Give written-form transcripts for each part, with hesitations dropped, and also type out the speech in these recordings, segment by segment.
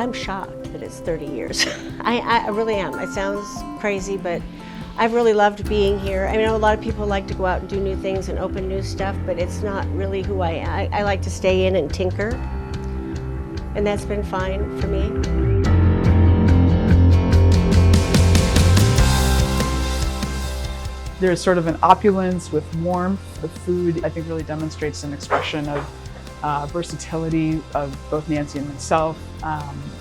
I'm shocked that it's 30 years. I really am. It sounds crazy, but I've really loved being here. I know a lot of people like to go out and do new things and open new stuff, but it's not really who I am. I like to stay in and tinker, and that's been fine for me. There's sort of an opulence with warmth. The food, I think, really demonstrates an expression of versatility of both Nancy and myself,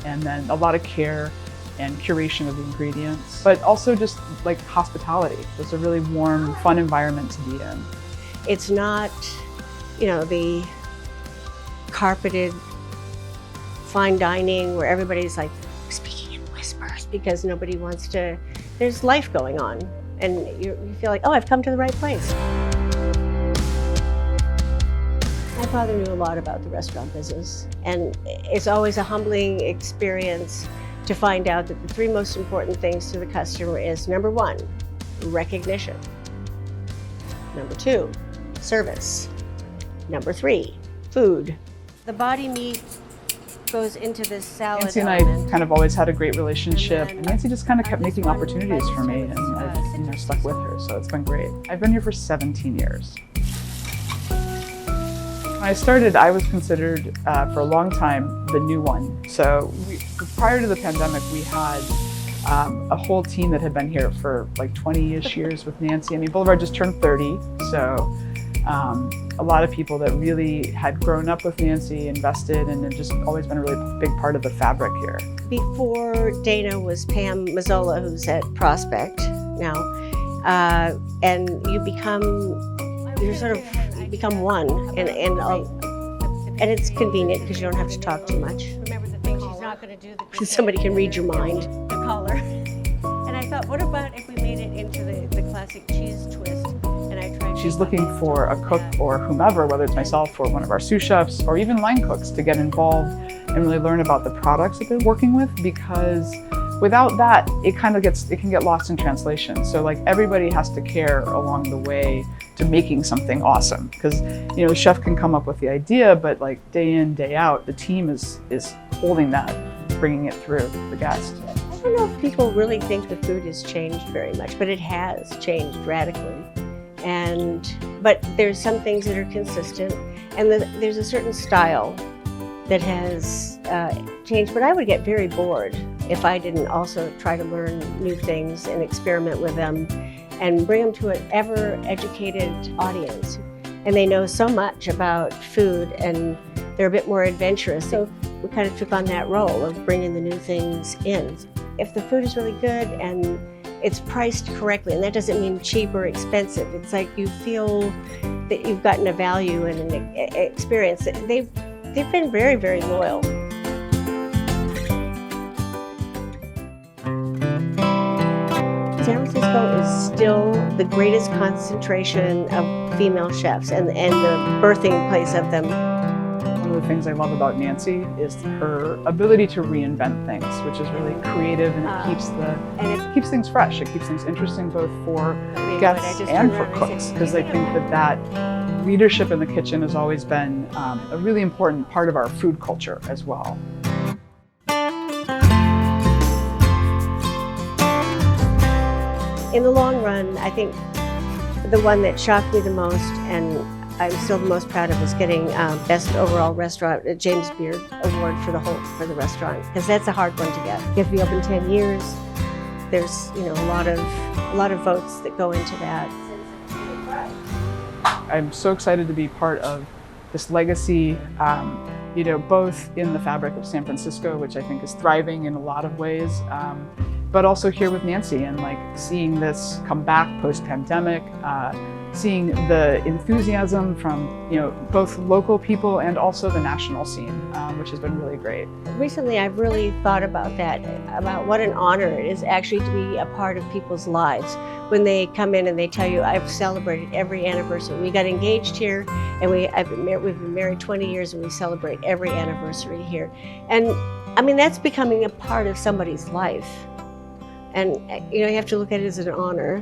and then a lot of care and curation of the ingredients, but also just like hospitality. It's a really warm, fun environment to be in. It's not, the carpeted fine dining where everybody's like speaking in whispers because nobody wants to. There's life going on, and you feel like, oh, I've come to the right place. My father knew a lot about the restaurant business, and it's always a humbling experience to find out that the three most important things to the customer is, number one, recognition. Number two, service. Number three, food. The body meat goes into this salad Nancy and I kind of always had a great relationship. And Nancy just kind of kept making opportunities for me, and I've stuck with her, so it's been great. I've been here for 17 years. When I started, I was considered for a long time the new one. So prior to the pandemic, we had a whole team that had been here for like 20-ish years with Nancy. I mean, Boulevard just turned 30, so a lot of people that really had grown up with Nancy, invested, and have just always been a really big part of the fabric here. Before Dana was Pam Mazzola, who's at Prospect now, and you become one, and it's convenient because you don't have to talk too much. Remember the thing she's not going to do. Somebody can read your mind. The color. And I thought, what about if we made it into the classic cheese twist? And I tried. She's looking for a cook or whomever, whether it's myself or one of our sous chefs or even line cooks, to get involved and really learn about the products that they're working with, because without that, it can get lost in translation. So like everybody has to care along the way to making something awesome, because the chef can come up with the idea, but like day in, day out, the team is holding that, bringing it through the guest. I don't know if people really think the food has changed very much, but it has changed radically. But there's some things that are consistent, and there's a certain style that has changed, but I would get very bored if I didn't also try to learn new things and experiment with them and bring them to an ever-educated audience. And they know so much about food, and they're a bit more adventurous. So we kind of took on that role of bringing the new things in. If the food is really good and it's priced correctly, and that doesn't mean cheap or expensive, it's like you feel that you've gotten a value and an experience. They've been very, very loyal. San Francisco is still the greatest concentration of female chefs and the birthing place of them. One of the things I love about Nancy is her ability to reinvent things, which is really creative, and it keeps things fresh. It keeps things interesting both for guests and for cooks, because I think that leadership in the kitchen has always been a really important part of our food culture as well. In the long run, I think the one that shocked me the most, and I'm still the most proud of, is getting Best Overall Restaurant at James Beard Award for the restaurant, because that's a hard one to get. You have to be open 10 years. There's a lot of votes that go into that. I'm so excited to be part of this legacy, both in the fabric of San Francisco, which I think is thriving in a lot of ways, but also here with Nancy, and like seeing this come back post-pandemic, seeing the enthusiasm from both local people and also the national scene, which has been really great. Recently, I've really thought about that, about what an honor it is actually to be a part of people's lives. When they come in and they tell you, I've celebrated every anniversary. We got engaged here, and we've been married 20 years, and we celebrate every anniversary here. And I mean, that's becoming a part of somebody's life. And you have to look at it as an honor.